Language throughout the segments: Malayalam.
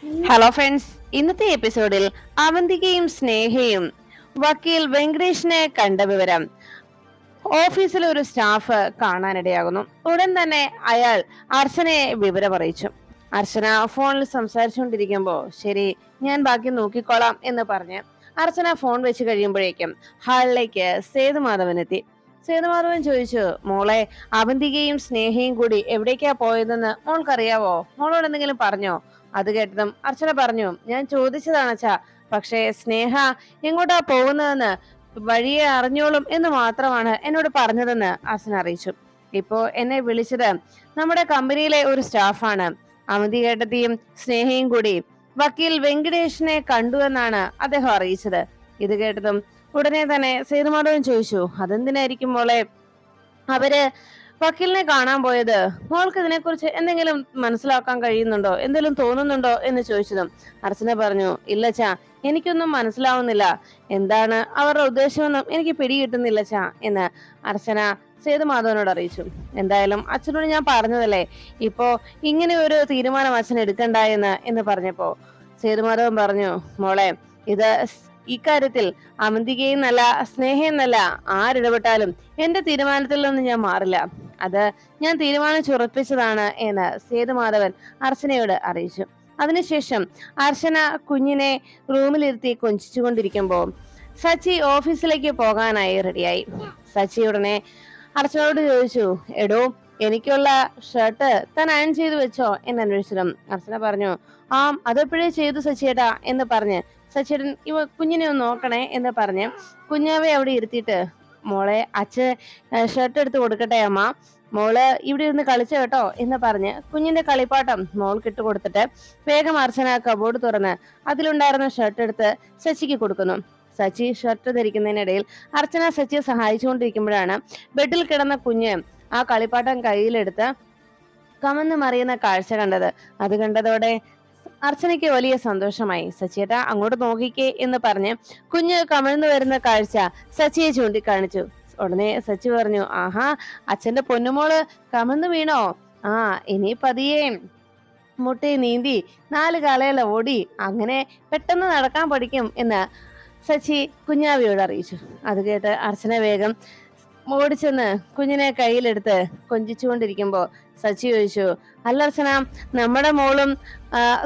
ഹലോ ഫ്രണ്ട്സ്, ഇന്നത്തെ എപ്പിസോഡിൽ അവന്തികയും സ്നേഹയും വക്കീൽ വെങ്കടേഷിനെ കണ്ട വിവരം ഓഫീസിൽ ഒരു സ്റ്റാഫ് കാണാനിടയാകുന്നു. ഉടൻ തന്നെ അയാൾ അർച്ചനയെ വിവരം അറിയിച്ചു. അർച്ചന ഫോണിൽ സംസാരിച്ചുകൊണ്ടിരിക്കുമ്പോ ശരി, ഞാൻ ബാക്കി നോക്കിക്കോളാം എന്ന് പറഞ്ഞ് അർച്ചന ഫോൺ വെച്ച് കഴിയുമ്പോഴേക്കും ഹാളിലേക്ക് സേതുമാധവൻ എത്തി. സേതുമാധവൻ ചോദിച്ചു, മോളെ, അവന്തികയും സ്നേഹയും കൂടി എവിടേക്കാ പോയതെന്ന് മോൾക്കറിയാവോ? മോളോട് എന്തെങ്കിലും പറഞ്ഞോ? അത് കേട്ടതും അർച്ചന പറഞ്ഞു, ഞാൻ ചോദിച്ചതാണച്ചാ, പക്ഷേ സ്നേഹ എങ്ങോട്ടാ പോകുന്നതെന്ന് വഴിയെ അറിഞ്ഞോളും എന്ന് മാത്രമാണ് എന്നോട് പറഞ്ഞതെന്ന് അർച്ചന അറിയിച്ചു. ഇപ്പോ എന്നെ വിളിച്ചത് നമ്മുടെ കമ്പനിയിലെ ഒരു സ്റ്റാഫാണ്. അവന്തി കേട്ടത്തിയും സ്നേഹയും കൂടി വക്കീൽ വെങ്കടേഷിനെ കണ്ടു എന്നാണ് അദ്ദേഹം അറിയിച്ചത്. ഇത് കേട്ടതും ഉടനെ തന്നെ സേതുമാധവൻ ചോദിച്ചു, അതെന്തിനായിരിക്കും മോളെ അവര് വക്കീലിനെ കാണാൻ പോയത്? മോൾക്ക് ഇതിനെക്കുറിച്ച് എന്തെങ്കിലും മനസ്സിലാക്കാൻ കഴിയുന്നുണ്ടോ, എന്തെങ്കിലും തോന്നുന്നുണ്ടോ എന്ന് ചോദിച്ചതും അർച്ചന പറഞ്ഞു, ഇല്ലച്ചാ, എനിക്കൊന്നും മനസ്സിലാവുന്നില്ല. എന്താണ് അവരുടെ ഉദ്ദേശമെന്നും എനിക്ക് പിടികിട്ടുന്നില്ല ചാ എന്ന് അർച്ചന സേതുമാധവനോട് അറിയിച്ചു. എന്തായാലും അച്ഛനോട് ഞാൻ പറഞ്ഞതല്ലേ, ഇപ്പോ ഇങ്ങനെ ഒരു തീരുമാനം അച്ഛൻ എടുക്കണ്ട എന്ന് പറഞ്ഞപ്പോ സേതുമാധവൻ പറഞ്ഞു, മോളെ, ഇത് ഇക്കാര്യത്തിൽ അവന്തികയും നല്ല സ്നേഹയും നല്ല ആരിടപെട്ടാലും എന്റെ തീരുമാനത്തിൽ നിന്ന് ഞാൻ മാറില്ല. അത് ഞാൻ തീരുമാനിച്ചുറപ്പിച്ചതാണ് എന്ന് സേതുമാധവൻ അർച്ചനയോട് അറിയിച്ചു. അതിനുശേഷം അർച്ചന കുഞ്ഞിനെ റൂമിലിരുത്തി കൊഞ്ചിച്ചുകൊണ്ടിരിക്കുമ്പോ സച്ചി ഓഫീസിലേക്ക് പോകാനായി റെഡിയായി. സച്ചി ഉടനെ അർച്ചനയോട് ചോദിച്ചു, എടോ, എനിക്കുള്ള ഷർട്ട് താൻ അയൺ ചെയ്തു വെച്ചോ എന്ന് അന്വേഷിച്ചതും അർച്ചന പറഞ്ഞു, ആ, അതെപ്പോഴേ ചെയ്തു സച്ചിയേട്ടാ എന്ന് പറഞ്ഞ് സച്ചിയേട്ടൻ കുഞ്ഞിനെ ഒന്ന് നോക്കണേ എന്ന് പറഞ്ഞ് കുഞ്ഞാവെ അവിടെ ഇരുത്തിയിട്ട്, മോളെ, അച്ഛൻ ഷർട്ട് എടുത്ത് കൊടുക്കട്ടെ അമ്മ, മോള് ഇവിടെ ഇരുന്ന് കളിച്ച കേട്ടോ എന്ന് പറഞ്ഞ് കുഞ്ഞിന്റെ കളിപ്പാട്ടം മോൾക്ക് ഇട്ട് കൊടുത്തിട്ട് വേഗം അർച്ചന കബോർഡ് തുറന്ന് അതിലുണ്ടായിരുന്ന ഷർട്ട് എടുത്ത് സച്ചിക്ക് കൊടുക്കുന്നു. സച്ചി ഷർട്ട് ധരിക്കുന്നതിനിടയിൽ അർച്ചന സച്ചിയെ സഹായിച്ചുകൊണ്ടിരിക്കുമ്പോഴാണ് ബെഡിൽ കിടന്ന കുഞ്ഞ് ആ കളിപ്പാട്ടം കയ്യിലെടുത്ത് കമന്ന് മറിയുന്ന കാഴ്ച കണ്ടത്. അത് കണ്ടതോടെ അർച്ചനയ്ക്ക് വലിയ സന്തോഷമായി. സച്ചിയേട്ടാ, അങ്ങോട്ട് നോക്കിക്കേ എന്ന് പറഞ്ഞ് കുഞ്ഞ് കമിഴ്ന്നു വരുന്ന കാഴ്ച സച്ചിയെ ചൂണ്ടിക്കാണിച്ചു. ഉടനെ സച്ചി പറഞ്ഞു, ആഹാ, അച്ഛന്റെ പൊന്നുമോള് കമിഴ്ന്നു വീണോ? ആ, ഇനി പതിയെ മുട്ടി നീന്തി 4 കാലയില ഓടി അങ്ങനെ പെട്ടെന്ന് നടക്കാൻ പഠിക്കും എന്ന് സച്ചി കുഞ്ഞാവിയോട് അറിയിച്ചു. അത് കേട്ട് അർച്ചന വേഗം ഓടിച്ചെന്ന് കുഞ്ഞിനെ കയ്യിലെടുത്ത് കൊഞ്ചിച്ചുകൊണ്ടിരിക്കുമ്പോ സച്ചി ചോദിച്ചു, അല്ല അർച്ചന, നമ്മുടെ മോളും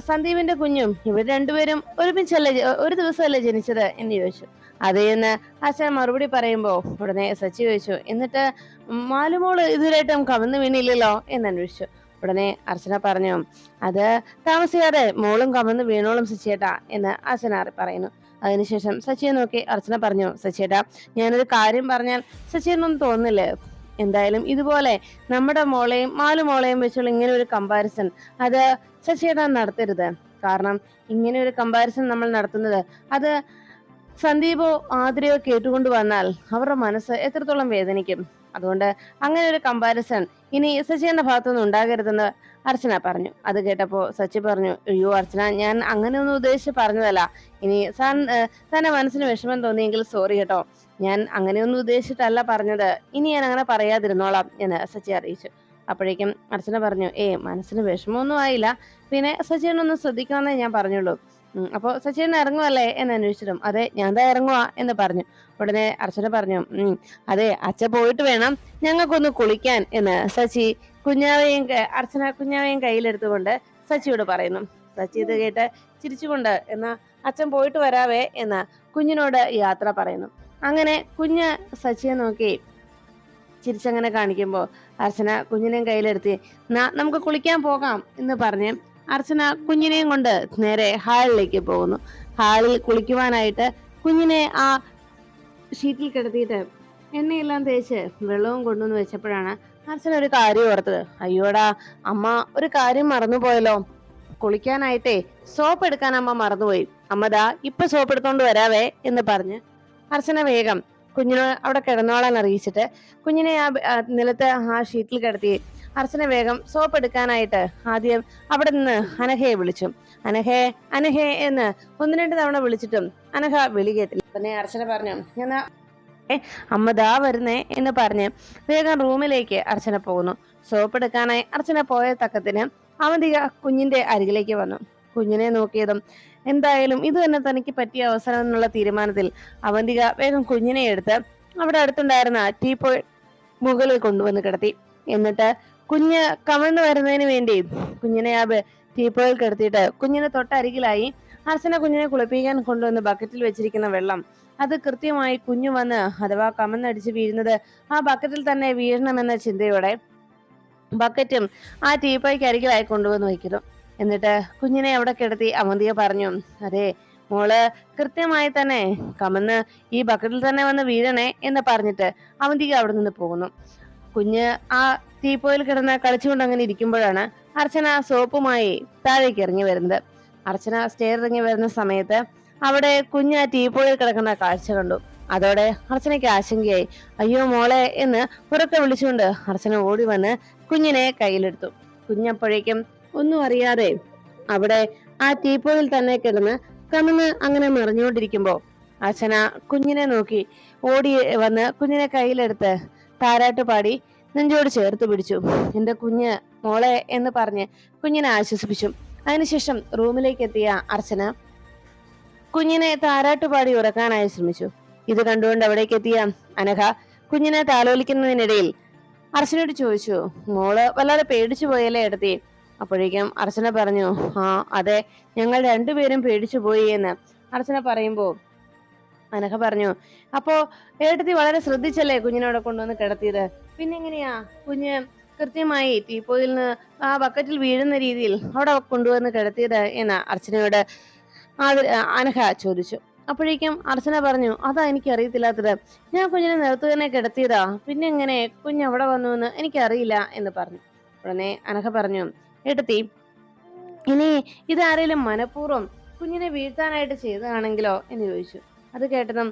സന്ദീപിന്റെ കുഞ്ഞും ഇവർ രണ്ടുപേരും ഒരുമിച്ചല്ലേ, ഒരു ദിവസമല്ലേ ജനിച്ചത് എന്ന് ചോദിച്ചു. അതേന്ന് അച്ഛൻ മറുപടി പറയുമ്പോ ഉടനെ സച്ചി ചോദിച്ചു, എന്നിട്ട് മാലുമോള് ഇതുവരായിട്ടും കമന്ന് വീണില്ലല്ലോ എന്ന് അന്വേഷിച്ചു. ഉടനെ അർച്ചന പറഞ്ഞു, അത് താമസിയാതെ മോളും കമന്ന് വീണോളും സച്ചിയേട്ടാ എന്ന് അർച്ചന പറയുന്നു. അതിനുശേഷം സച്ചിയെ നോക്കി അർച്ചന പറഞ്ഞു, സച്ചിയേട്ടാ, ഞാനൊരു കാര്യം പറഞ്ഞാൽ സച്ചിയെന്നൊന്നും തോന്നില്ലേ? എന്തായാലും ഇതുപോലെ നമ്മുടെ മോളെയും മാലുമോളെയും വെച്ചുള്ള ഇങ്ങനെ ഒരു കമ്പാരിസൺ അത് സച്ചിയേട്ടാ നടത്തരുത്. കാരണം ഇങ്ങനെ ഒരു കമ്പാരിസൺ നമ്മൾ നടത്തുന്നത് അത് സന്ദീപോ ആതിരയോ കേട്ടുകൊണ്ട് വന്നാൽ അവരുടെ മനസ്സ് എത്രത്തോളം വേദനിക്കും. അതുകൊണ്ട് അങ്ങനെ ഒരു കമ്പാരിസൺ ഇനി സച്ചിയുടെ ഭാഗത്തുനിന്ന് ഉണ്ടാകരുതെന്ന് അർച്ചന പറഞ്ഞു. അത് കേട്ടപ്പോ സച്ചി പറഞ്ഞു, അയ്യോ അർച്ചന, ഞാൻ അങ്ങനെയൊന്നും ഉദ്ദേശിച്ച് പറഞ്ഞതല്ല. ഇനി തന്നെ മനസ്സിന് വിഷമം തോന്നിയെങ്കിൽ സോറി കേട്ടോ, ഞാൻ അങ്ങനെയൊന്നും ഉദ്ദേശിച്ചിട്ടല്ല പറഞ്ഞത്. ഇനി ഞാൻ അങ്ങനെ പറയാതിരുന്നോളാം എന്ന് സച്ചി അറിയിച്ചു. അപ്പോഴേക്കും അർച്ചന പറഞ്ഞു, മനസ്സിന് വിഷമമൊന്നും ആയില്ല, പിന്നെ സച്ചിനൊന്നും ശ്രദ്ധിക്കാമെന്നേ ഞാൻ പറഞ്ഞുള്ളൂ. അപ്പൊ സച്ചിൻ ഇറങ്ങുവല്ലേ എന്ന് അന്വേഷിച്ചിട്ടും അതെ, ഞാൻ ദാ ഇറങ്ങുവാ എന്ന് പറഞ്ഞു. ഉടനെ അർച്ചന പറഞ്ഞു, അതെ, അച്ഛൻ പോയിട്ട് വേണം ഞങ്ങൾക്കൊന്ന് കുളിക്കാൻ എന്ന് സച്ചി അർച്ചന കുഞ്ഞാവയും കയ്യിലെടുത്തുകൊണ്ട് സച്ചിയോട് പറയുന്നു. സച്ചി ഇത് കേട്ട് ചിരിച്ചുകൊണ്ട്, എന്നാ അച്ഛൻ പോയിട്ട് വരാവേ എന്ന് കുഞ്ഞിനോട് യാത്ര പറയുന്നു. അങ്ങനെ കുഞ്ഞ് സച്ചിയെ നോക്കി ചിരിച്ചങ്ങനെ കാണിക്കുമ്പോ അർച്ചന കുഞ്ഞിനെയും കയ്യിലെടുത്ത്, നമുക്ക് കുളിക്കാൻ പോകാം എന്ന് പറഞ്ഞ് അർച്ചന കുഞ്ഞിനെയും കൊണ്ട് നേരെ ഹാളിലേക്ക് പോകുന്നു. ഹാളിൽ കുളിക്കുവാനായിട്ട് കുഞ്ഞിനെ ആ ഷീറ്റിൽ കിടത്തിയിട്ട് എണ്ണയെല്ലാം തേച്ച് വെള്ളവും കൊണ്ടുവന്ന് വെച്ചപ്പോഴാണ് അർച്ചന ഒരു കാര്യം ഓർത്തത്. അയ്യോടാ അമ്മ, ഒരു കാര്യം മറന്നുപോയല്ലോ. കുളിക്കാനായിട്ടേ സോപ്പ് എടുക്കാൻ അമ്മ മറന്നുപോയി. അമ്മ ദാ ഇപ്പൊ സോപ്പ് എടുത്തോണ്ട് വരാവേ എന്ന് പറഞ്ഞ് അർച്ചന വേഗം കുഞ്ഞിനെ അവിടെ കിടന്നോളാൻ അറിയിച്ചിട്ട് കുഞ്ഞിനെ ആ നിലത്ത് ആ ഷീറ്റിൽ കിടത്തി അർച്ചന വേഗം സോപ്പ് എടുക്കാനായിട്ട് ആദ്യം അവിടെ നിന്ന് അനഘയെ വിളിച്ചു. അനഘേ, അനഘേ എന്ന് 1-2 തവണ വിളിച്ചിട്ടും അനഘ വിളി കേട്ടില്ല. പിന്നെ അർച്ചന പറഞ്ഞു, ഞാൻ അമ്മ ദാ വരുന്നേ എന്ന് പറഞ്ഞ് വേഗം റൂമിലേക്ക് അർച്ചന പോകുന്നു. സോപ്പ് എടുക്കാനായി അർച്ചന പോയ തക്കത്തിന് അവന്തിക കുഞ്ഞിന്റെ അരികിലേക്ക് വന്നു. കുഞ്ഞിനെ നോക്കിയതും. എന്തായാലും ഇത് തന്നെ തനിക്ക് പറ്റിയ അവസരം എന്നുള്ള തീരുമാനത്തിൽ അവന്തിക വേഗം കുഞ്ഞിനെ എടുത്ത് അവിടെ അടുത്തുണ്ടായിരുന്ന ടീപ്പോയ് മുകളിൽ കൊണ്ടുവന്ന് കിടത്തി. എന്നിട്ട് കുഞ്ഞ് കമിഴ്ന്നു വരുന്നതിന് വേണ്ടി കുഞ്ഞിനെ ആ ടീപ്പോയിൽ കിടത്തിയിട്ട് കുഞ്ഞിന് തൊട്ടരികിലായി അർച്ചന കുഞ്ഞിനെ കുളിപ്പിക്കാൻ കൊണ്ടുവന്ന് ബക്കറ്റിൽ വെച്ചിരിക്കുന്ന വെള്ളം അത് കൃത്യമായി കുഞ്ഞു വന്ന് അഥവാ കമന്നടിച്ച് വീഴുന്നത് ആ ബക്കറ്റിൽ തന്നെ വീഴണമെന്ന ചിന്തയോടെ ബക്കറ്റും ആ ടീപ്പോയ്ക്ക് അരികിലായി കൊണ്ടുവന്ന് വയ്ക്കുന്നു. എന്നിട്ട് കുഞ്ഞിനെ അവിടെ കിടത്തി അവന്തിക പറഞ്ഞു, അതെ മോള് കൃത്യമായി തന്നെ കമന്ന് ഈ ബക്കറ്റിൽ തന്നെ വന്ന് വീഴണേ എന്ന് പറഞ്ഞിട്ട് അവന്തിക അവിടെ നിന്ന് പോകുന്നു. കുഞ്ഞ് ആ ടീപ്പോയിൽ കിടന്ന് കളിച്ചുകൊണ്ട് അങ്ങനെ ഇരിക്കുമ്പോഴാണ് അർച്ചന സോപ്പുമായി താഴേക്ക് ഇറങ്ങി വരുന്നത്. അർച്ചന സ്റ്റെയർ ഇറങ്ങി വരുന്ന സമയത്ത് അവിടെ കുഞ്ഞ് ആ ടീപ്പോയിൽ കിടക്കുന്ന കാഴ്ച കണ്ടു. അതോടെ അർച്ചനയ്ക്ക് ആശങ്കയായി. അയ്യോ മോളെ എന്ന് ഉറക്കെ വിളിച്ചുകൊണ്ട് അർച്ചന ഓടി വന്ന് കുഞ്ഞിനെ കയ്യിലെടുത്തു. കുഞ്ഞപ്പോഴേക്കും ഒന്നും അറിയാതെ അവിടെ ആ ടീപ്പോയിൽ തന്നെ കിടന്ന് കമന്ന് അങ്ങനെ മറിഞ്ഞുകൊണ്ടിരിക്കുമ്പോ അർച്ചന കുഞ്ഞിനെ നോക്കി ഓടി വന്ന് കുഞ്ഞിനെ കയ്യിലെടുത്ത് താരാട്ട് പാടി നെഞ്ചോട് ചേർത്ത് പിടിച്ചു. എന്റെ കുഞ്ഞ് മോളെ എന്ന് പറഞ്ഞ് കുഞ്ഞിനെ ആശ്വസിപ്പിച്ചു. അതിനുശേഷം റൂമിലേക്ക് എത്തിയ അർച്ചന കുഞ്ഞിനെ താരാട്ടുപാടി ഉറക്കാനായി ശ്രമിച്ചു. ഇത് കണ്ടുകൊണ്ട് അവിടേക്ക് എത്തിയ അനഘ കുഞ്ഞിനെ താലോലിക്കുന്നതിനിടയിൽ അർച്ചനയോട് ചോദിച്ചു, മോള് വല്ലാതെ പേടിച്ചു പോയല്ലേ എടുത്തി? അപ്പോഴേക്കും അർച്ചന പറഞ്ഞു, ആ അതെ, ഞങ്ങൾ രണ്ടുപേരും പേടിച്ചു പോയി എന്ന് അർച്ചന പറയുമ്പോ അനഘ പറഞ്ഞു, അപ്പോ ഏട്ടത്തി വളരെ ശ്രദ്ധിച്ചല്ലേ കുഞ്ഞിനോടെ കൊണ്ടുവന്ന് കിടത്തിയത്? പിന്നെ എങ്ങനെയാ കുഞ്ഞ് കൃത്യമായി ടീപ്പോയിൽ നിന്ന് ആ ബക്കറ്റിൽ വീഴുന്ന രീതിയിൽ അവിടെ കൊണ്ടുവന്ന് കിടത്തിയത് എന്ന് അർച്ചനയോട് അനഘ ചോദിച്ചു. അപ്പോഴേക്കും അർച്ചന പറഞ്ഞു, അതാ എനിക്ക് അറിയത്തില്ലാത്തത്, ഞാൻ കുഞ്ഞിനെ നിലത്ത് തന്നെ കിടത്തിയതാ, പിന്നെ എങ്ങനെ കുഞ്ഞ് അവിടെ വന്നു എന്ന് എനിക്കറിയില്ല എന്ന് പറഞ്ഞു. ഉടനെ അനഘ പറഞ്ഞു, ഏട്ടത്തി ഇനി ഇതാരേലും മനഃപൂർവ്വം കുഞ്ഞിനെ വീഴ്ത്താനായിട്ട് ചെയ്തതാണെങ്കിലോ എന്ന് ചോദിച്ചു. അത് കേട്ടതും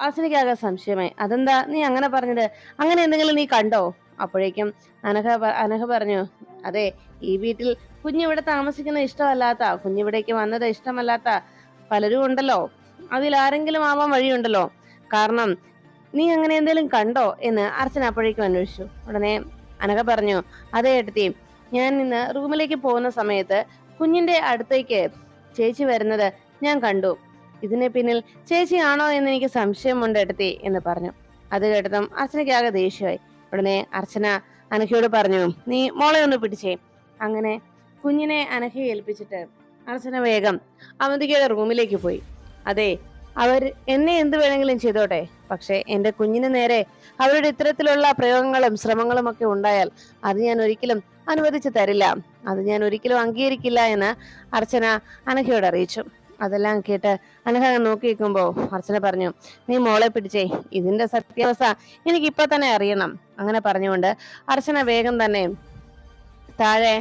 അർച്ചനയ്ക്കാകെ സംശയമായി. അതെന്താ നീ അങ്ങനെ പറഞ്ഞത്? അങ്ങനെ എന്തെങ്കിലും നീ കണ്ടോ? അപ്പോഴേക്കും അനഘ പറഞ്ഞു, അതെ, ഈ വീട്ടിൽ കുഞ്ഞിവിടെ താമസിക്കുന്ന ഇഷ്ടമല്ലാത്ത, കുഞ്ഞിവിടേക്ക് വന്നത് ഇഷ്ടമല്ലാത്ത പലരും ഉണ്ടല്ലോ, അതിലാരെങ്കിലും ആവാൻ വഴിയുണ്ടല്ലോ. കാരണം നീ അങ്ങനെ എന്തെങ്കിലും കണ്ടോ എന്ന് അർച്ചന അപ്പോഴേക്കും അന്വേഷിച്ചു. ഉടനെ അനഘ പറഞ്ഞു, അതെ ഏട്ടത്തി, ഞാൻ ഇന്ന് റൂമിലേക്ക് പോകുന്ന സമയത്ത് കുഞ്ഞിന്റെ അടുത്തേക്ക് ചേച്ചി വരുന്നത് ഞാൻ കണ്ടു. ഇതിന് പിന്നിൽ ചേച്ചിയാണോ എന്ന് എനിക്ക് സംശയമുണ്ട് ഏട്ടത്തി എന്ന് പറഞ്ഞു. അത് കേട്ടതും അർച്ചനയ്ക്ക് ആകെ ദേഷ്യമായി. ഉടനെ അർച്ചന അനഘയോട് പറഞ്ഞു, നീ മോളെ ഒന്ന് പിടിച്ചേ. അങ്ങനെ കുഞ്ഞിനെ അനഘയെ ഏൽപ്പിച്ചിട്ട് അർച്ചന വേഗം അവന്തികയുടെ റൂമിലേക്ക് പോയി. അതെ, അവർ എന്നെ എന്ത് വേണമെങ്കിലും ചെയ്തോട്ടെ, പക്ഷെ എന്റെ കുഞ്ഞിന് നേരെ അവരുടെ ഇത്തരത്തിലുള്ള പ്രയോഗങ്ങളും ശ്രമങ്ങളും ഒക്കെ ഉണ്ടായാൽ അത് ഞാൻ ഒരിക്കലും അനുവദിച്ചു തരില്ല, അത് ഞാൻ ഒരിക്കലും അംഗീകരിക്കില്ല എന്ന് അർച്ചന അനഘയോട് അറിയിച്ചു. അതെല്ലാം കേട്ട് അനഘ നോക്കി നിൽക്കുമ്പോ അർച്ചന പറഞ്ഞു, നീ മോളെ പിടിച്ചേ, ഇതിന്റെ സത്യാവസ്ഥ എനിക്ക് ഇപ്പൊ തന്നെ അറിയണം. അങ്ങനെ പറഞ്ഞുകൊണ്ട് അർച്ചന വേഗം തന്നെ താഴെ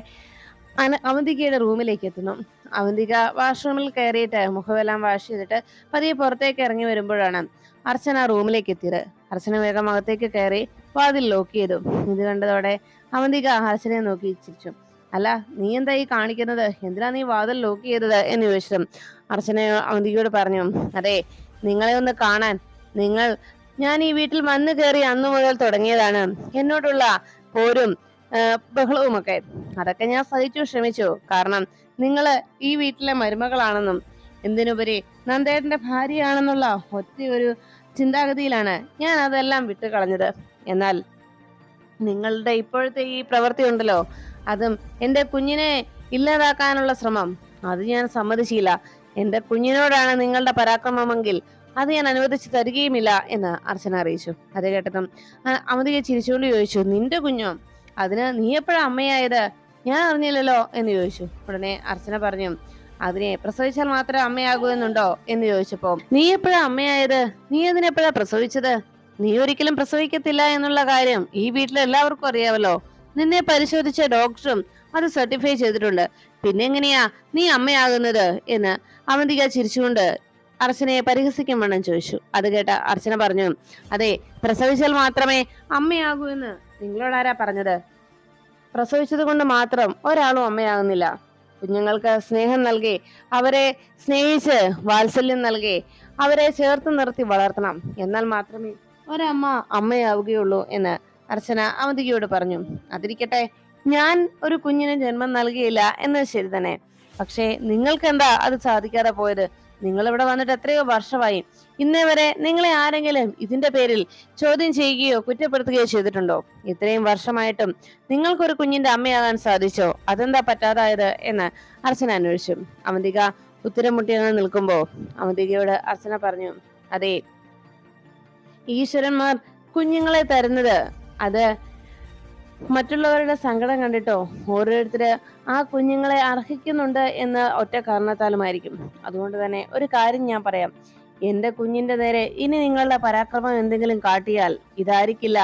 അവന്തികയുടെ റൂമിലേക്ക് എത്തുന്നു. അവന്തിക വാഷ്റൂമിൽ കയറിയിട്ട് മുഖമെല്ലാം വാഷ് ചെയ്തിട്ട് പതിയെ പുറത്തേക്ക് ഇറങ്ങി വരുമ്പോഴാണ് അർച്ചന റൂമിലേക്ക് എത്തിയത്. അർച്ചന വേഗം അകത്തേക്ക് കയറി വാതിൽ ലോക്ക് ചെയ്തു. ഇത് കണ്ടതോടെ അവന്തിക അർച്ചനയെ നോക്കി ചിരിച്ചു. അല്ല, നീ എന്താ ഈ കാണിക്കുന്നത്? എന്തിനാ നീ വാതിൽ ലോക്ക് ചെയ്തത് എന്ന് ചോദിച്ചതും അർച്ചന അവന്തികയോട് പറഞ്ഞു, അതെ, നിങ്ങളെ ഒന്ന് കാണാൻ ഞാൻ ഈ വീട്ടിൽ വന്നു കയറി അന്നു മുതൽ തുടങ്ങിയതാണ് എന്നോടുള്ള പോരും ബഹളവുമൊക്കെ. അതൊക്കെ ഞാൻ സഹിച്ചു ശ്രമിച്ചു. കാരണം നിങ്ങള് ഈ വീട്ടിലെ മരുമകളാണെന്നും എന്തിനുപരി നന്ദേട്ടന്റെ ഭാര്യയാണെന്നുള്ള ഒറ്റ ഒരു ചിന്താഗതിയിലാണ് ഞാൻ അതെല്ലാം വിട്ടുകളഞ്ഞത്. എന്നാൽ നിങ്ങളുടെ ഇപ്പോഴത്തെ ഈ പ്രവൃത്തി ഉണ്ടല്ലോ, അതും എന്റെ കുഞ്ഞിനെ ഇല്ലാതാക്കാനുള്ള ശ്രമം, അത് ഞാൻ സമ്മതിച്ചില്ല. എന്റെ കുഞ്ഞിനോടാണ് നിങ്ങളുടെ പരാക്രമമെങ്കിൽ അത് ഞാൻ അനുവദിച്ചു തരികയുമില്ല എന്ന് അർച്ചന അറിയിച്ചു. അത് കേട്ടതും അവന്തിക ചിരിച്ചുകൊണ്ട് ചോദിച്ചു, നിന്റെ കുഞ്ഞോ? അതിന് നീ എപ്പോഴാ അമ്മയായത്? ഞാൻ അറിഞ്ഞില്ലല്ലോ എന്ന് ചോദിച്ചു. ഉടനെ അർച്ചന പറഞ്ഞു, അതിനെ പ്രസവിച്ചാൽ മാത്രമേ അമ്മയാകൂ എന്നുണ്ടോ എന്ന് ചോദിച്ചപ്പോ, നീ എപ്പോഴാ അമ്മയായത്? നീ അതിനെപ്പോഴാ പ്രസവിച്ചത്? നീ ഒരിക്കലും പ്രസവിക്കത്തില്ല എന്നുള്ള കാര്യം ഈ വീട്ടിൽ എല്ലാവർക്കും അറിയാമല്ലോ. നിന്നെ പരിശോധിച്ച ഡോക്ടറും അത് സർട്ടിഫൈ ചെയ്തിട്ടുണ്ട്. പിന്നെ എങ്ങനെയാ നീ അമ്മയാകുന്നത് എന്ന് അവന്തിക ചിരിച്ചുകൊണ്ട് അർച്ചനയെ പരിഹസിക്കും വേണം ചോദിച്ചു. അത് കേട്ട അർച്ചന പറഞ്ഞു, അതെ, പ്രസവിച്ചാൽ മാത്രമേ അമ്മയാകൂ എന്ന് നിങ്ങളോടാരാ പറഞ്ഞത്? പ്രസവിച്ചത് കൊണ്ട് മാത്രം ഒരാളും അമ്മയാകുന്നില്ല. കുഞ്ഞുങ്ങൾക്ക് സ്നേഹം നൽകി, അവരെ സ്നേഹിച്ച് വാത്സല്യം നൽകി, അവരെ ചേർത്ത് നിർത്തി വളർത്തണം. എന്നാൽ മാത്രമേ ഒരമ്മ അമ്മയാവുകയുള്ളൂ എന്ന് അർച്ചന അവന്തികയോട് പറഞ്ഞു. അതിരിക്കട്ടെ, ഞാൻ ഒരു കുഞ്ഞിന് ജന്മം നൽകിയില്ല എന്നത് ശരി തന്നെ. പക്ഷേ നിങ്ങൾക്ക് എന്താ അത് സാധിക്കാതെ പോയത്? നിങ്ങൾ ഇവിടെ വന്നിട്ട് എത്രയോ വർഷമായി. ഇന്നേ വരെ നിങ്ങളെ ആരെങ്കിലും ഇതിന്റെ പേരിൽ ചോദ്യം ചെയ്യുകയോ കുറ്റപ്പെടുത്തുകയോ ചെയ്തിട്ടുണ്ടോ? ഇത്രയും വർഷമായിട്ടും നിങ്ങൾക്കൊരു കുഞ്ഞിന്റെ അമ്മയാകാൻ സാധിച്ചോ? അതെന്താ പറ്റാതായത് എന്ന് അർച്ചന അന്വേഷിച്ചു. അവന്തിക ഉത്തരം മുട്ടിയങ്ങനെ നിൽക്കുമ്പോ അവന്തികയോട് അർച്ചന പറഞ്ഞു, അതെ, ഈശ്വരന്മാർ കുഞ്ഞുങ്ങളെ തരുന്നത് അത് മറ്റുള്ളവരുടെ സങ്കടം കണ്ടിട്ടോ ഓരോരുത്തര് ആ കുഞ്ഞുങ്ങളെ അർഹിക്കുന്നുണ്ട് എന്ന് ഒറ്റ കാരണത്താലുമായിരിക്കും. അതുകൊണ്ട് തന്നെ ഒരു കാര്യം ഞാൻ പറയാം, എന്റെ കുഞ്ഞിന്റെ നേരെ ഇനി നിങ്ങളുടെ പരാക്രമം എന്തെങ്കിലും കാട്ടിയാൽ ഇതായിരിക്കില്ല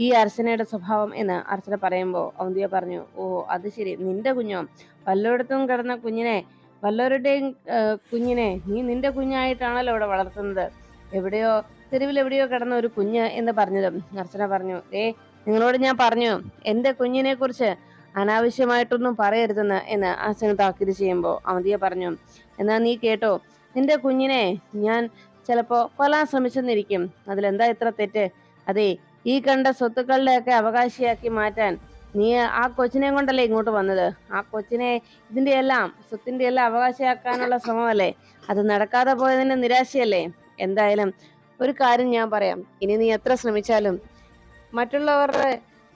ഈ അർച്ചനയുടെ സ്വഭാവം എന്ന് അർച്ചന പറയുമ്പോ അവന്തിക പറഞ്ഞു, ഓ അത് ശരി, നിന്റെ കുഞ്ഞോ? വല്ലയിടത്തും കിടന്ന കുഞ്ഞിനെ, വല്ലവരുടെയും കുഞ്ഞിനെ നീ നിന്റെ കുഞ്ഞായിട്ടാണല്ലോ ഇവിടെ വളർത്തുന്നത്. എവിടെയോ തെരുവിൽ എവിടെയോ കിടന്ന ഒരു കുഞ്ഞ് എന്ന് പറഞ്ഞതും അർച്ചന പറഞ്ഞു, നിങ്ങളോട് ഞാൻ പറഞ്ഞു എന്റെ കുഞ്ഞിനെ കുറിച്ച് അനാവശ്യമായിട്ടൊന്നും പറയരുതെന്ന് എന്ന് അർച്ചന താക്കീത് ചെയ്യുമ്പോ അവന്തിക പറഞ്ഞു, എന്നാ നീ കേട്ടോ, നിന്റെ കുഞ്ഞിനെ ഞാൻ ചിലപ്പോ കൊല്ലാൻ ശ്രമിച്ചെന്നിരിക്കും. അതിലെന്താ ഇത്ര തെറ്റ്? അതെ, ഈ കണ്ട സ്വത്തുക്കളുടെ ഒക്കെ അവകാശിയാക്കി മാറ്റാൻ നീ ആ കൊച്ചിനെ കൊണ്ടല്ലേ ഇങ്ങോട്ട് വന്നത്? ആ കൊച്ചിനെ ഇതിന്റെ എല്ലാം സ്വത്തിന്റെ എല്ലാം അവകാശിയാക്കാനുള്ള ശ്രമമല്ലേ? അത് നടക്കാതെ പോയതിന്റെ നിരാശയല്ലേ? എന്തായാലും ഒരു കാര്യം ഞാൻ പറയാം, ഇനി നീ എത്ര ശ്രമിച്ചാലും മറ്റുള്ളവരുടെ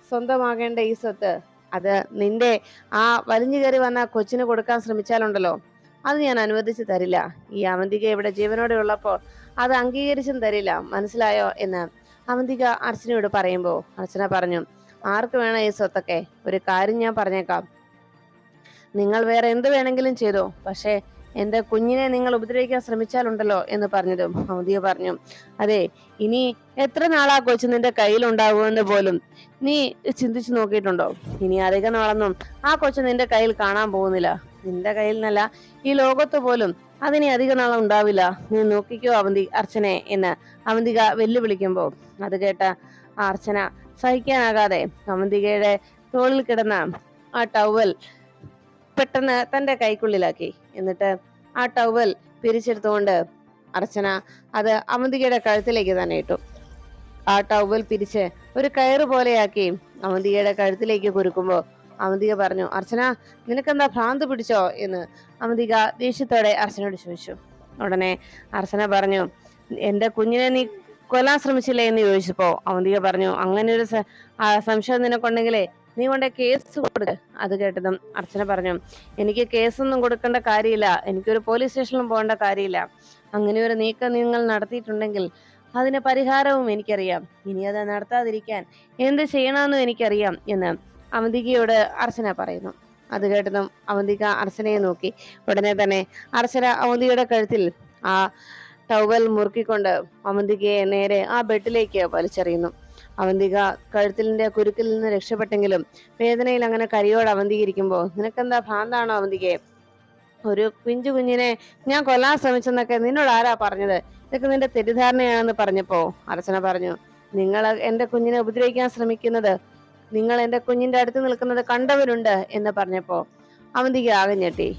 സ്വന്തമാകേണ്ട ഈ സ്വത്ത് അത് നിന്റെ ആ വലിഞ്ഞു കയറി വന്ന കൊച്ചിന് കൊടുക്കാൻ ശ്രമിച്ചാലുണ്ടല്ലോ, അത് ഞാൻ അനുവദിച്ചു തരില്ല. ഈ അവന്തിക ഇവിടെ ജീവനോടെ ഉള്ളപ്പോൾ അത് അംഗീകരിച്ചും തരില്ല, മനസ്സിലായോ എന്ന് അവന്തിക അർച്ചനയോട് പറയുമ്പോ അർച്ചന പറഞ്ഞു, ആർക്ക് വേണം ഈ സ്വത്തൊക്കെ? ഒരു കാര്യം ഞാൻ പറഞ്ഞേക്കാം, നിങ്ങൾ വേറെ എന്ത് വേണമെങ്കിലും ചെയ്തോ, പക്ഷേ എന്റെ കുഞ്ഞിനെ നിങ്ങൾ ഉപദ്രവിക്കാൻ ശ്രമിച്ചാലുണ്ടല്ലോ എന്ന് പറഞ്ഞതും അവന്തിക പറഞ്ഞു, അതെ, ഇനി എത്ര നാളാ കൊച്ചു നിന്റെ കയ്യിലുണ്ടാകുമെന്ന് പോലും നീ ചിന്തിച്ചു നോക്കിയിട്ടുണ്ടോ? ഇനി അധികം നാളൊന്നും ആ കൊച്ചു നിന്റെ കയ്യിൽ കാണാൻ പോകുന്നില്ല. നിന്റെ കയ്യിൽ നിന്നല്ല, ഈ ലോകത്ത് പോലും അതിനി അധിക നാളം ഉണ്ടാവില്ല. നീ നോക്കിക്കോ അർച്ചനെ എന്ന് അവന്തിക വെല്ലുവിളിക്കുമ്പോ അത് കേട്ട അർച്ചന സഹിക്കാനാകാതെ അവന്തികയുടെ തോളിൽ കിടന്ന ആ ടവൽ പെട്ടെന്ന് തന്റെ കൈക്കുള്ളിലാക്കി. എന്നിട്ട് ആ ടവൽ പിരിച്ചെടുത്തുകൊണ്ട് അർച്ചന അത് അവന്തികയുടെ കഴുത്തിലേക്ക് തന്നെ ഇട്ടു. ആ ടവൽ പിരിച്ച് ഒരു കയറ് പോലെയാക്കി അവന്തികയുടെ കഴുത്തിലേക്ക് കുരുക്കുമ്പോ അവന്തിക പറഞ്ഞു, അർച്ചന, നിനക്കെന്താ ഭ്രാന്ത് പിടിച്ചോ എന്ന് അവന്തിക ദേഷ്യത്തോടെ അർച്ചനയോട് ചോദിച്ചു. ഉടനെ അർച്ചന പറഞ്ഞു, എന്റെ കുഞ്ഞിനെ നീ കൊല്ലാൻ ശ്രമിച്ചില്ലേ എന്ന് ചോദിച്ചപ്പോ അവന്തിക പറഞ്ഞു, അങ്ങനെ ഒരു സംശയം നിനക്കുണ്ടെങ്കിലേ നീ കൊണ്ടേ കേസ് കൊടുക്ക. അത് കേട്ടതും അർച്ചന പറഞ്ഞു, എനിക്ക് കേസൊന്നും കൊടുക്കേണ്ട കാര്യമില്ല, എനിക്കൊരു പോലീസ് സ്റ്റേഷനിലും പോകേണ്ട കാര്യമില്ല. അങ്ങനെ ഒരു നീക്കം നിങ്ങൾ നടത്തിയിട്ടുണ്ടെങ്കിൽ അതിന് പരിഹാരവും എനിക്കറിയാം. ഇനി അത് നടത്താതിരിക്കാൻ എന്ത് ചെയ്യണമെന്നും എനിക്കറിയാം എന്ന് അവന്തികയോട് അർച്ചന പറയുന്നു. അത് കേട്ടതും അവന്തിക അർച്ചനയെ നോക്കി. ഉടനെ തന്നെ അർച്ചന അവന്തികയുടെ കഴുത്തിൽ ആ ടവൽ മുറുക്കിക്കൊണ്ട് അവന്തികയെ നേരെ ആ ബെഡിലേക്ക് വലിച്ചെറിയുന്നു. അവന്തിക കഴുത്തിലിന്റെ കുരുക്കിൽ നിന്ന് രക്ഷപ്പെട്ടെങ്കിലും വേദനയിൽ അങ്ങനെ കരിയോട് അവന്തികരിക്കുമ്പോ, നിനക്കെന്താ ഭ്രാന്താണോ അവന്തികയെ? ഒരു പിഞ്ചു കുഞ്ഞിനെ ഞാൻ കൊല്ലാൻ ശ്രമിച്ചെന്നൊക്കെ നിന്നോട് ആരാ പറഞ്ഞത്? ഇതൊക്കെ നിന്റെ തെറ്റിദ്ധാരണയാണെന്ന് പറഞ്ഞപ്പോ അർച്ചന പറഞ്ഞു, നിങ്ങൾ എന്റെ കുഞ്ഞിനെ ഉപദ്രവിക്കാൻ ശ്രമിക്കുന്നത്, നിങ്ങൾ എന്റെ കുഞ്ഞിന്റെ അടുത്ത് നിൽക്കുന്നത് കണ്ടവരുണ്ട് എന്ന് പറഞ്ഞപ്പോ അവന്തിക ആകെ ഞെട്ടി.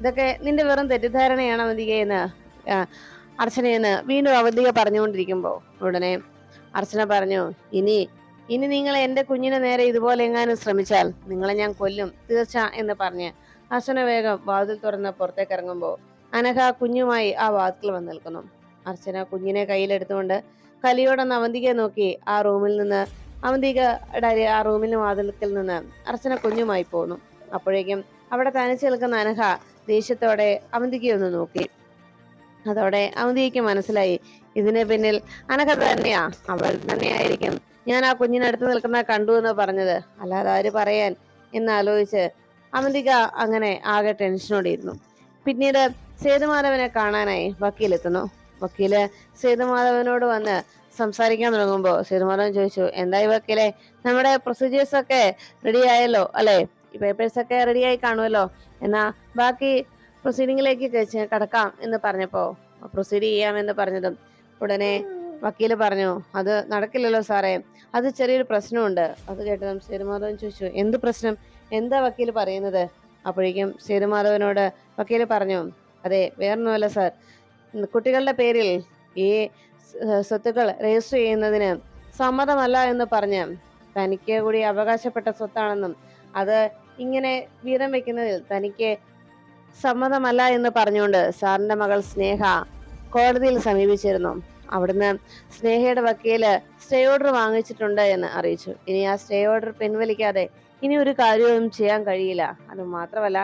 ഇതൊക്കെ നിന്റെ വെറും തെറ്റിദ്ധാരണയാണ് അവന്തികയെന്ന് അർച്ചനയെന്ന് വീണ്ടും അവന്തിക പറഞ്ഞുകൊണ്ടിരിക്കുമ്പോ ഉടനെ അർച്ചന പറഞ്ഞു, ഇനി നിങ്ങൾ എന്റെ കുഞ്ഞിനെ നേരെ ഇതുപോലെ എങ്ങാനും ശ്രമിച്ചാൽ നിങ്ങളെ ഞാൻ കൊല്ലും തീർച്ച എന്ന് പറഞ്ഞ് അർച്ചന വേഗം വാതിൽ തുറന്ന് പുറത്തേക്ക് ഇറങ്ങുമ്പോ അനഘ കുഞ്ഞുമായി ആ വാതിൽ വന്ന് നിൽക്കുന്നു. അർച്ചന കുഞ്ഞിനെ കയ്യിലെടുത്തുകൊണ്ട് കലിയോടൊന്ന് അവന്തികയെ നോക്കി ആ റൂമിൽ നിന്ന് ആ റൂമിന് വാതിൽക്കൽ നിന്ന് അർച്ചന കുഞ്ഞുമായി പോന്നു. അപ്പോഴേക്കും അവിടെ തനിച്ച് നിൽക്കുന്ന അനഘ ദേഷ്യത്തോടെ അവന്തികയൊന്ന് നോക്കി. അതോടെ അവന്തികയ്ക്ക് മനസ്സിലായി, ഇതിന് പിന്നിൽ അനഘ തന്നെയാ, അവൾ തന്നെയായിരിക്കും ഞാൻ ആ കുഞ്ഞിനടുത്ത് നിൽക്കുന്ന കണ്ടു എന്ന് പറഞ്ഞത്, അല്ലാതെ ആര് പറയാൻ എന്ന് ആലോചിച്ച് അവന്തിക അങ്ങനെ ആകെ ടെൻഷനോടെയിരുന്നു. പിന്നീട് സേതുമാധവനെ കാണാനായി വക്കീലെത്തുന്നു. വക്കീല് സേതുമാധവനോട് വന്ന് സംസാരിക്കാൻ തുടങ്ങുമ്പോ സേതുമാധവൻ ചോദിച്ചു, എന്തായി വക്കീലെ, നമ്മുടെ പ്രൊസീജിയേഴ്സ് ഒക്കെ റെഡി ആയല്ലോ അല്ലെ? ഈ പേപ്പേഴ്സ് ഒക്കെ റെഡി ആയി കാണുമല്ലോ, എന്നാ ബാക്കി പ്രൊസീഡിങ്ങിലേക്ക് കടക്കാം എന്ന് പറഞ്ഞപ്പോ പ്രൊസീഡ് ചെയ്യാമെന്ന് പറഞ്ഞതും ഉടനെ വക്കീല് പറഞ്ഞു, അത് നടക്കില്ലല്ലോ സാറേ, അത് ചെറിയൊരു പ്രശ്നമുണ്ട്. അത് കേട്ടതും സേതുമാധവൻ ചോദിച്ചു, എന്ത് പ്രശ്നം? എന്താ വക്കീല് പറയുന്നത്? അപ്പോഴേക്കും സേതുമാധവനോട് വക്കീല് പറഞ്ഞു, അതെ, വേറൊന്നുമല്ല സാർ, കുട്ടികളുടെ പേരിൽ ഈ സ്വത്തുക്കൾ രജിസ്റ്റർ ചെയ്യുന്നതിന് സമ്മതമല്ല എന്ന് പറഞ്ഞ് തനിക്ക് കൂടി അവകാശപ്പെട്ട സ്വത്താണെന്നും അത് ഇങ്ങനെ വീതം വെക്കുന്നതിൽ തനിക്ക് സമ്മതമല്ല എന്ന് പറഞ്ഞുകൊണ്ട് സാറിന്റെ മകൾ സ്നേഹ കോടതിയിൽ സമീപിച്ചിരുന്നു. അവിടുന്ന് സ്നേഹയുടെ വക്കീല് സ്റ്റേ ഓർഡർ വാങ്ങിച്ചിട്ടുണ്ട് എന്ന് അറിയിച്ചു. ഇനി ആ സ്റ്റേ ഓർഡർ പിൻവലിക്കാതെ ഇനി ഒരു കാര്യവും ചെയ്യാൻ കഴിയില്ല. അത് മാത്രമല്ല,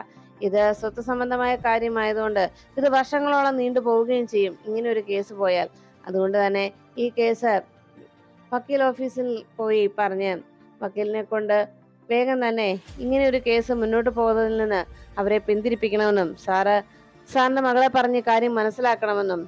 ഇത് സ്വത്ത് സംബന്ധമായ കാര്യമായതുകൊണ്ട് ഇത് വർഷങ്ങളോളം നീണ്ടു പോവുകയും ചെയ്യും ഇങ്ങനെ ഒരു കേസ് പോയാൽ. അതുകൊണ്ട് തന്നെ ഈ കേസ് വക്കീൽ ഓഫീസിൽ പോയി പറഞ്ഞ് വക്കീലിനെ കൊണ്ട് വേഗം തന്നെ ഇങ്ങനെ ഒരു കേസ് മുന്നോട്ട് പോകുന്നതിൽ നിന്ന് അവരെ പിന്തിരിപ്പിക്കണമെന്നും സാറിന്റെ മകളെ പറഞ്ഞ് കാര്യം മനസ്സിലാക്കണമെന്നും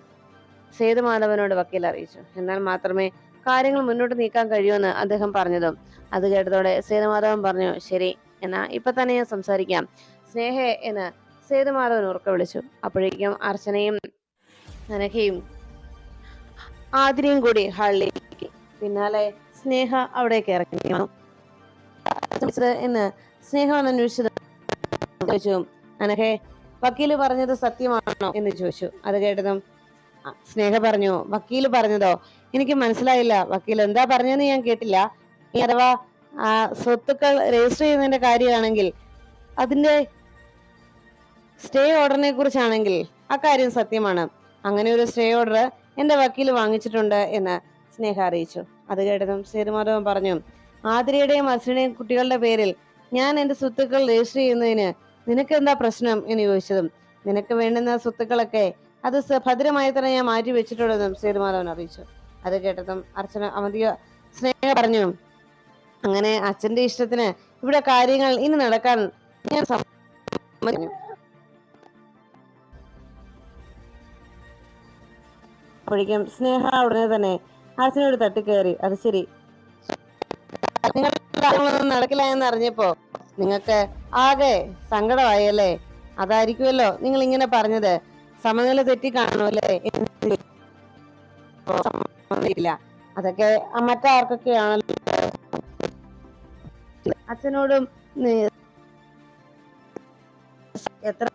സേതുമാധവനോട് വക്കീൽ അറിയിച്ചു. എന്നാൽ മാത്രമേ കാര്യങ്ങൾ മുന്നോട്ട് നീക്കാൻ കഴിയുമെന്ന് അദ്ദേഹം പറഞ്ഞതും അത് കേട്ടതോടെ സേതുമാധവൻ പറഞ്ഞു, ശരി, എന്നാ ഇപ്പൊ തന്നെ ഞാൻ സംസാരിക്കാം സ്നേഹയെ എന്ന് സേതുമാധവൻ ഉറക്കെ വിളിച്ചു. അപ്പോഴേക്കും അർച്ചനയും അനഘയും ആതിരയും കൂടി ഹാളിലേക്ക്, പിന്നാലെ സ്നേഹ അവിടേക്ക് ഇറങ്ങി വന്നു. എന്ന് സ്നേഹ വന്ന് ചോദിച്ചു, അനഘെ, വക്കീല് പറഞ്ഞത് സത്യമാണോ എന്ന് ചോദിച്ചു. അത് കേട്ടതും സ്നേഹ പറഞ്ഞു, വക്കീല് പറഞ്ഞതോ? എനിക്ക് മനസ്സിലായില്ല. വക്കീൽ എന്താ പറഞ്ഞതെന്ന് ഞാൻ കേട്ടില്ല. ഈ അഥവാ സ്വത്തുക്കൾ രജിസ്റ്റർ ചെയ്യുന്നതിന്റെ കാര്യമാണെങ്കിൽ, അതിന്റെ സ്റ്റേ ഓർഡറിനെ കുറിച്ചാണെങ്കിൽ അക്കാര്യം സത്യമാണ്. അങ്ങനെ ഒരു സ്റ്റേ ഓർഡർ എന്റെ വക്കീൽ വാങ്ങിച്ചിട്ടുണ്ട് എന്ന് സ്നേഹ അറിയിച്ചു. അത് കേട്ടതും സേതുമാധവൻ പറഞ്ഞു, ആതിരയുടെയും അർച്ചനയുടെയും കുട്ടികളുടെ പേരിൽ ഞാൻ എന്റെ സ്വത്തുക്കൾ രജിസ്റ്റർ ചെയ്യുന്നതിന് നിനക്ക് എന്താ പ്രശ്നം എന്ന് ചോദിച്ചതും നിനക്ക് വേണ്ടുന്ന സ്വത്തുക്കളൊക്കെ അത് ഭദ്രമായി തന്നെ ഞാൻ മാറ്റി വെച്ചിട്ടുള്ളതും സേതുമാധവൻ അറിയിച്ചു. അത് കേട്ടതും അവന്തിക സ്നേഹ പറഞ്ഞു, അങ്ങനെ അച്ഛന്റെ ഇഷ്ടത്തിന് ഇവിടെ കാര്യങ്ങൾ ഇനി നടക്കാൻ ഞാൻ സമ്മതിക്കുന്നു. അപ്പോഴേക്കും സ്നേഹ ഉടനെ തന്നെ അച്ഛനോട് തട്ടിക്കയറി, അത് ശരി, നിങ്ങളൊന്നും നടക്കില്ല എന്ന് അറിഞ്ഞപ്പോ നിങ്ങൾക്ക് ആകെ സങ്കടമായല്ലേ? അതായിരിക്കുമല്ലോ നിങ്ങൾ ഇങ്ങനെ പറഞ്ഞത്. സമനില തെറ്റി കാണുമല്ലേ? അതൊക്കെ മറ്റാർക്കൊക്കെയാണല്ലോ. അച്ഛനോടും എത്ര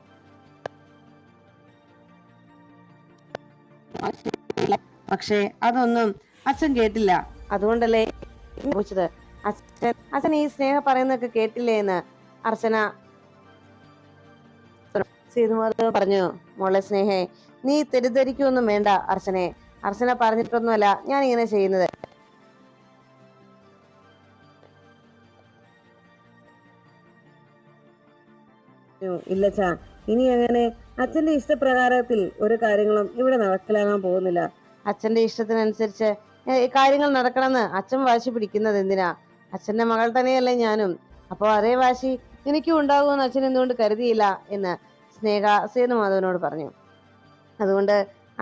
പക്ഷേ അതൊന്നും അച്ഛൻ കേട്ടില്ല. അതുകൊണ്ടല്ലേ ചോദിച്ചത്. അച്ഛൻ ഈ സ്നേഹ പറയുന്നൊക്കെ കേട്ടില്ലേ എന്ന് അർച്ചന സേതുമാധവൻ പറഞ്ഞു, മോളെ സ്നേഹേ, നീ തെറ്റിദ്ധരിക്കൊന്നും വേണ്ട അർച്ചനെ. അർച്ചന പറഞ്ഞിട്ടൊന്നുമല്ല ഞാൻ ഇങ്ങനെ ചെയ്യുന്നത്. ഇല്ലച്ചാ, ഇനി അങ്ങനെ അച്ഛന്റെ ഇഷ്ടപ്രകാരത്തിൽ ഒരു കാര്യങ്ങളും ഇവിടെ നടക്കലാകാൻ പോകുന്നില്ല. അച്ഛന്റെ ഇഷ്ടത്തിനനുസരിച്ച് കാര്യങ്ങൾ നടക്കണമെന്ന് അച്ഛൻ വാശി പിടിക്കുന്നത് എന്തിനാ? അച്ഛന്റെ മകൾ തന്നെയല്ലേ ഞാനും. അപ്പോ അതേ വാശി എനിക്കും ഉണ്ടാകുമെന്ന് അച്ഛൻ എന്തുകൊണ്ട് കരുതിയില്ല എന്ന് സ്നേഹ സേതുമാധവനോട് പറഞ്ഞു. അതുകൊണ്ട്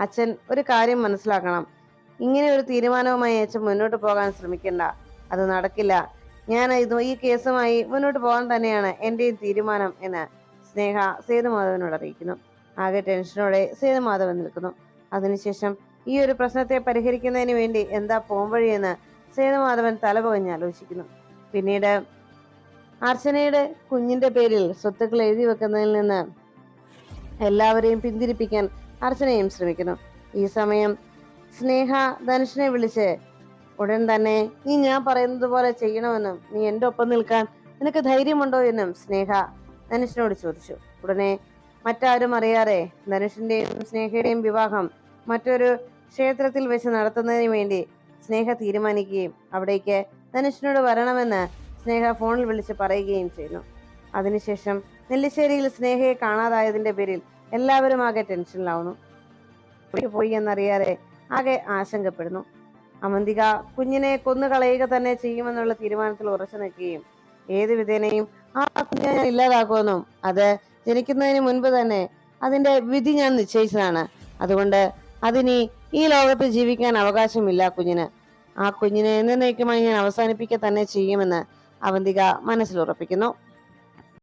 അച്ഛൻ ഒരു കാര്യം മനസ്സിലാക്കണം. ഇങ്ങനെ ഒരു തീരുമാനവുമായി അച്ഛൻ മുന്നോട്ട് പോകാൻ ശ്രമിക്കണ്ട. അത് നടക്കില്ല. ഞാൻ ഈ കേസുമായി മുന്നോട്ട് പോകാൻ തന്നെയാണ് എന്റെയും തീരുമാനം എന്ന് സ്നേഹ സേതുമാധവനോട് അറിയിക്കുന്നു. ആകെ ടെൻഷനോടെ സേതുമാധവൻ നിൽക്കുന്നു. അതിനുശേഷം ഈ ഒരു പ്രശ്നത്തെ പരിഹരിക്കുന്നതിന് വേണ്ടി എന്താ പോംവഴിയെന്ന് സേതുമാധവൻ തലപകഞ്ഞ് ആലോചിക്കുന്നു. പിന്നീട് അർച്ചനയുടെ കുഞ്ഞിന്റെ പേരിൽ സ്വത്തുക്കൾ എഴുതി വെക്കുന്നതിൽ നിന്ന് എല്ലാവരെയും പിന്തിരിപ്പിക്കാൻ അർച്ചനയും ശ്രമിക്കുന്നു. ഈ സമയം സ്നേഹ ധനുഷിനെ വിളിച്ച് ഉടൻ തന്നെ നീ ഞാൻ പറയുന്നത് പോലെ ചെയ്യണമെന്നും നീ എന്റെ ഒപ്പം നിൽക്കാൻ നിനക്ക് ധൈര്യമുണ്ടോ എന്നും സ്നേഹ ധനുഷിനോട് ചോദിച്ചു. ഉടനെ മറ്റാരും അറിയാതെ ധനുഷിന്റെയും സ്നേഹയുടെയും വിവാഹം മറ്റൊരു ക്ഷേത്രത്തിൽ വെച്ച് നടത്തുന്നതിന് വേണ്ടി സ്നേഹ തീരുമാനിക്കുകയും അവിടേക്ക് ധനുഷിനോട് വരണമെന്ന് സ്നേഹ ഫോണിൽ വിളിച്ച് പറയുകയും ചെയ്യുന്നു. അതിനുശേഷം നെല്ലിശ്ശേരിയിൽ സ്നേഹയെ കാണാതായതിന്റെ പേരിൽ എല്ലാവരും ആകെ ടെൻഷനിലാവുന്നു. പോയി എന്നറിയാതെ ആകെ ആശങ്കപ്പെടുന്നു. അവന്തിക കുഞ്ഞിനെ കൊന്നുകളയുക തന്നെ ചെയ്യുമെന്നുള്ള തീരുമാനത്തിൽ ഉറച്ചു നിൽക്കുകയും ഏത് വിധേനയും ആ കുഞ്ഞിനെ ഞാൻ ഇല്ലാതാക്കുമെന്നും അത് ജനിക്കുന്നതിന് മുൻപ് തന്നെ അതിന്റെ വിധി ഞാൻ നിശ്ചയിച്ചതാണ്. അതുകൊണ്ട് അതിനി ഈ ലോകത്ത് ജീവിക്കാൻ അവകാശമില്ല കുഞ്ഞിന്. ആ കുഞ്ഞിനെ എന്നേക്കുമായി ഞാൻ അവസാനിപ്പിക്കുക തന്നെ ചെയ്യുമെന്ന് അവന്തിക മനസ്സിൽ ഉറപ്പിക്കുന്നു.